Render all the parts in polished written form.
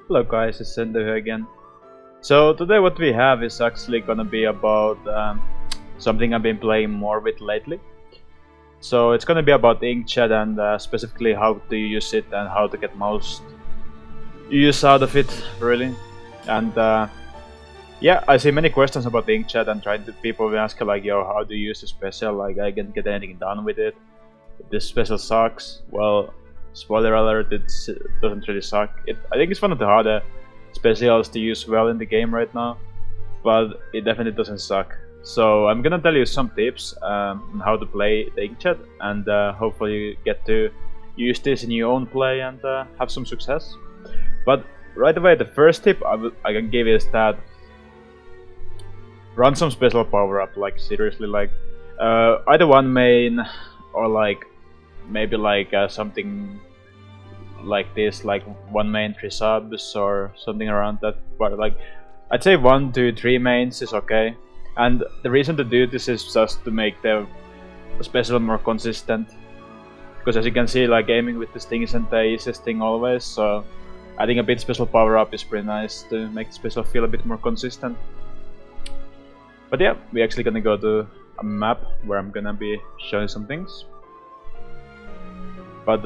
Hello guys, it's Sendou here again. So today what we have is actually gonna be about something I've been playing more with lately. So it's gonna be about Inkjet and specifically how to use it and how to get most use out of it, really. And yeah, I see many questions about Inkjet and trying to people will ask like, yo, how do you use the special? Like, I can't get anything done with it. This special sucks. Well, spoiler alert, it doesn't really suck. I think it's one of the harder specials to use well in the game right now, but it definitely doesn't suck. So I'm gonna tell you some tips on how to play the Inkjet, and hopefully you get to use this in your own play and have some success. But right away, the first tip I can give is that run some special power up, like seriously, like either one main or like maybe like something like this, like one main 3 subs or something around that. But like I'd say 1, 2, 3 mains is okay. And the reason to do this is just to make the special more consistent, because as you can see, like aiming with this thing isn't the easiest thing always, so adding a bit special power up is pretty nice to make the special feel a bit more consistent. But yeah, we're actually gonna go to a map where I'm gonna be showing some things. But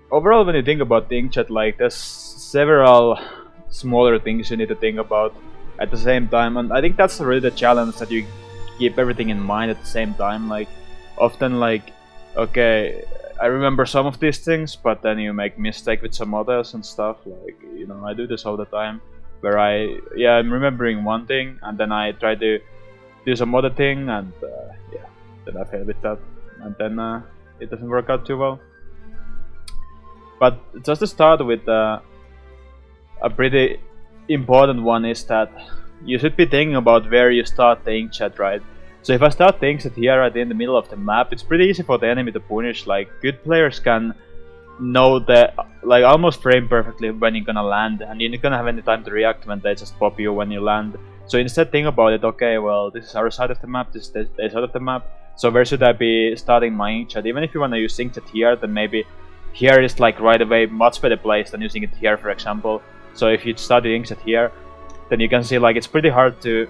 overall, when you think about the Inkjet, like there's several smaller things you need to think about at the same time, and I think that's really the challenge, that you keep everything in mind at the same time. Like often, like okay, I remember some of these things, but then you make mistake with some others and stuff. Like, you know, I do this all the time, where I'm remembering one thing and then I try to do some other thing, and yeah, then I fail with that, and then it doesn't work out too well. But just to start with, a pretty important one is that you should be thinking about where you start the Inkjet, right? So if I start the Inkjet here right in the middle of the map, it's pretty easy for the enemy to punish. Like good players can know that, like almost frame perfectly when you're gonna land, and you're not gonna have any time to react when they just pop you when you land. So instead think about it, okay, well this is our side of the map, this is their side of the map, so where should I be starting my Inkjet? Even if you wanna use Inkjet here, then maybe here is like right away much better place than using it here, for example. So if you start the Inkjet here, then you can see like it's pretty hard to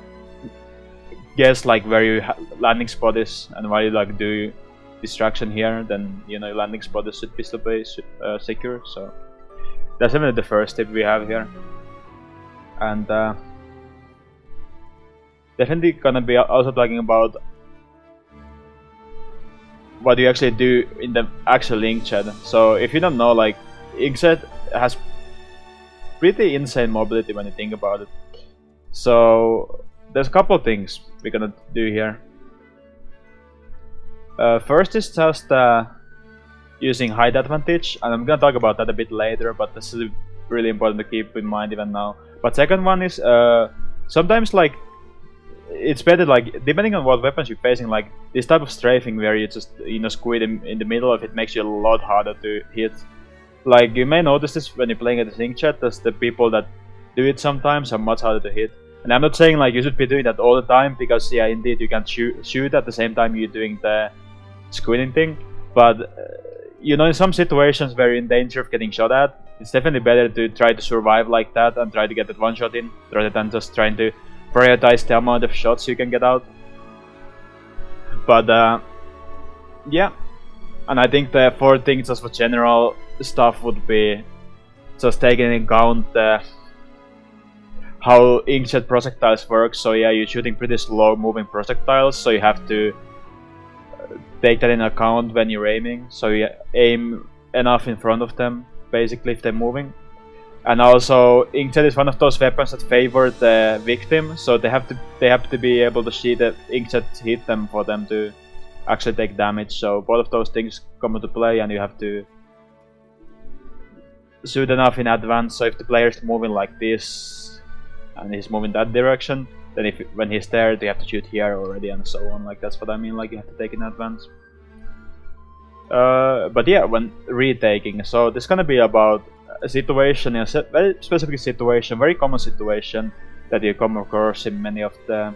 guess like where your landing spot is, and while you like do distraction here, then you know your landing spot should be secure. So that's definitely the first tip we have here, and definitely gonna be also talking about what you actually do in the actual Inkjet. So if you don't know, like Inkjet has pretty insane mobility when you think about it. So there's a couple things we're gonna do here. First is just using height advantage, and I'm gonna talk about that a bit later, but this is really important to keep in mind even now. But second one is sometimes like it's better, like depending on what weapons you're facing, like this type of strafing where you just squid in the middle of it makes you a lot harder to hit. Like you may notice this when you're playing at the Inkjet, that the people that do it sometimes are much harder to hit. And I'm not saying like you should be doing that all the time, because yeah, indeed you can shoot at the same time you're doing the squidding thing. But you know, in some situations where you're in danger of getting shot at, it's definitely better to try to survive like that and try to get that one shot in, rather than just trying to prioritize the amount of shots you can get out. But yeah, and I think the fourth thing, just for general stuff, would be just taking into account how Inkjet projectiles work. So yeah, you're shooting pretty slow moving projectiles, so you have to take that into account when you're aiming. So you aim enough in front of them, basically, if they're moving. And also, Inkjet is one of those weapons that favor the victim, so they have to be able to see the Inkjet hit them for them to actually take damage. So both of those things come into play, and you have to shoot enough in advance. So if the player is moving like this and he's moving that direction, then when he's there, they have to shoot here already, and so on. Like that's what I mean. Like you have to take in advance. But yeah, when retaking, so this is gonna be about a situation, a very specific situation, very common situation that you come across in many of the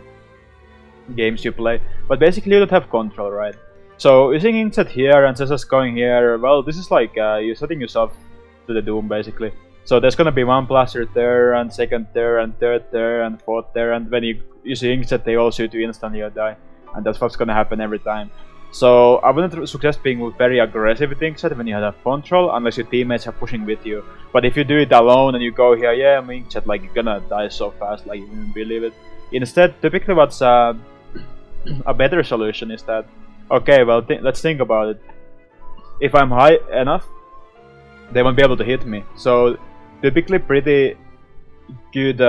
games you play. But basically, you don't have control, right? So using Inkjet here and just going here, well, this is like you're setting yourself to the doom basically. So there's gonna be one blaster there, and second there, and third there, and fourth there, and when you use Inkjet, they all shoot you instantly or die, and that's what's gonna happen every time. So I wouldn't suggest being very aggressive with Inkjet when you have control, unless your teammates are pushing with you. But if you do it alone and you go here, yeah, I'm Inkjet, like you're gonna die so fast, like you wouldn't believe it. Instead, typically what's a better solution is that, okay, well, let's think about it. If I'm high enough, they won't be able to hit me. So typically pretty good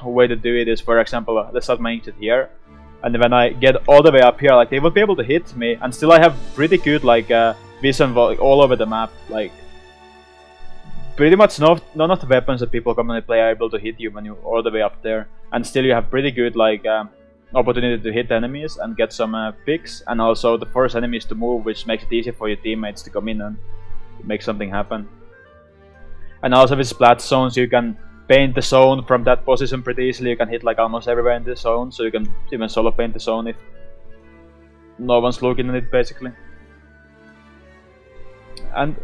way to do it is, for example, let's start my Inkjet here. And when I get all the way up here, like they will be able to hit me, and still I have pretty good like vision all over the map. Like pretty much none of the weapons that people commonly play are able to hit you when you're all the way up there, and still you have pretty good like opportunity to hit enemies and get some picks, and also to force enemies to move, which makes it easy for your teammates to come in and make something happen. And also with splat zones, you can paint the zone from that position pretty easily. You can hit like almost everywhere in the zone, so you can even solo paint the zone if no one's looking at it basically. And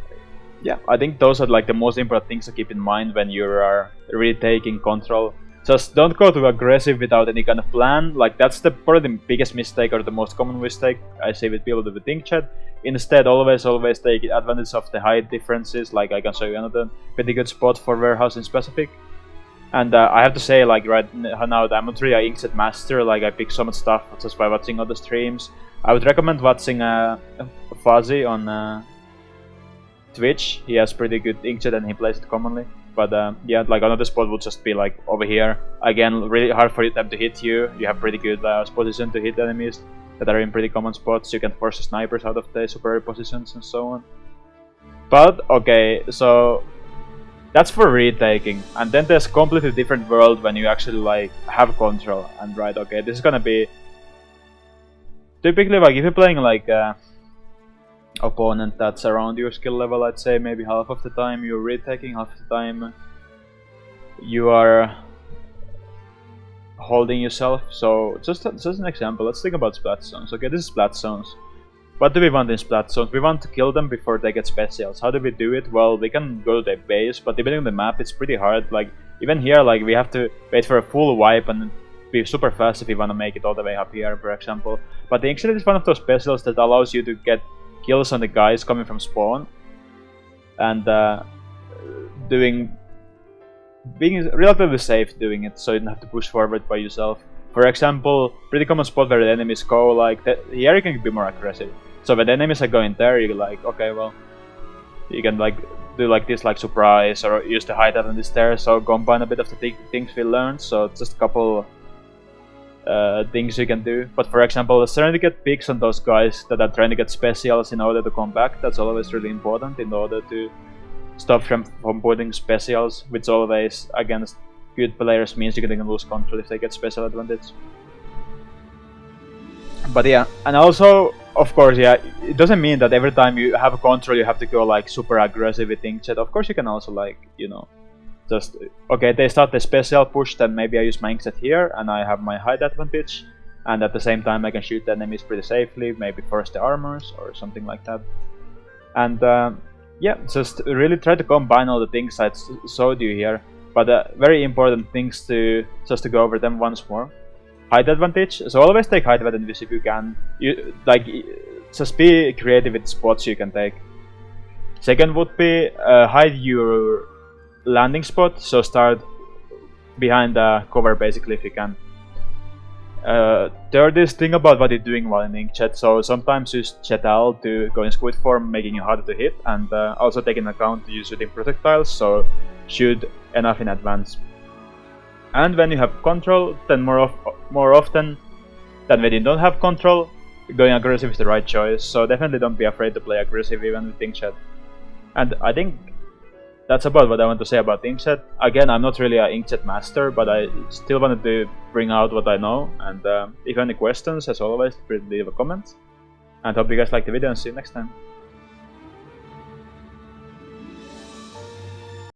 yeah, I think those are like the most important things to keep in mind when you are really taking control. Just don't go too aggressive without any kind of plan. Like that's probably the biggest mistake, or the most common mistake I see with people with Inkjet. Instead, always take advantage of the height differences. Like I can show you another pretty good spot for warehouse in specific. And I have to say, like right now, I'm not really an Inkjet master. Like I pick so much stuff just by watching other streams. I would recommend watching Fuzzy on Twitch. He has pretty good Inkjet and he plays it commonly. But yeah, like another spot would just be like over here. Again, really hard for them to hit you. You have pretty good position to hit enemies that are in pretty common spots. You can force the snipers out of the superior positions and so on. But okay, so that's for retaking, and then there's a completely different world when you actually like have control. And right, okay, this is gonna be typically like if you're playing like opponent that's around your skill level, I'd say maybe half of the time you're retaking, half of the time you are holding yourself. So just an example, let's think about splat zones. Okay, this is splat zones. What do we want in splat zones? We want to kill them before they get specials. How do we do it? Well, we can go to their base, but depending on the map, it's pretty hard. Like even here, like we have to wait for a full wipe and be super fast if we want to make it all the way up here, for example. But the Inkjet is one of those specials that allows you to get kills on the guys coming from spawn, and being relatively safe doing it, so you don't have to push forward by yourself. For example, pretty common spot where the enemies go, like here you can be more aggressive. So when the enemies are going there, you're like, okay, well, you can like do like this, like surprise, or use the height advantage there. So combine a bit of the things we learned. So just a couple things you can do. But for example, trying to get picks on those guys that are trying to get specials in order to come back. That's always really important in order to stop from putting specials, which always against good players means you're gonna lose control if they get special advantage. But yeah, and also, of course, yeah, it doesn't mean that every time you have a control you have to go like super aggressive with Inkjet. Of course you can also like, you know, just, okay, they start the special push, then maybe I use my Inkjet here and I have my height advantage, and at the same time I can shoot the enemies pretty safely, maybe force the armors or something like that. And yeah, just really try to combine all the things I showed you here. But very important things to just to go over them once more. Height advantage. So always take height advantage if you can. You like just be creative with spots you can take. Second would be hide your landing spot. So start behind the cover basically if you can. Third is think about what you're doing while in Inkjet. So sometimes use Jetal to go in squid form, making it harder to hit, and also take into account to use shooting projectiles. So shoot enough in advance. And when you have control, then more often than when you don't have control, going aggressive is the right choice. So definitely don't be afraid to play aggressive even with Inkjet. And I think that's about what I want to say about Inkjet. Again, I'm not really an Inkjet master, but I still wanted to bring out what I know. And if you have any questions, as always, please leave a comment. And hope you guys liked the video and see you next time.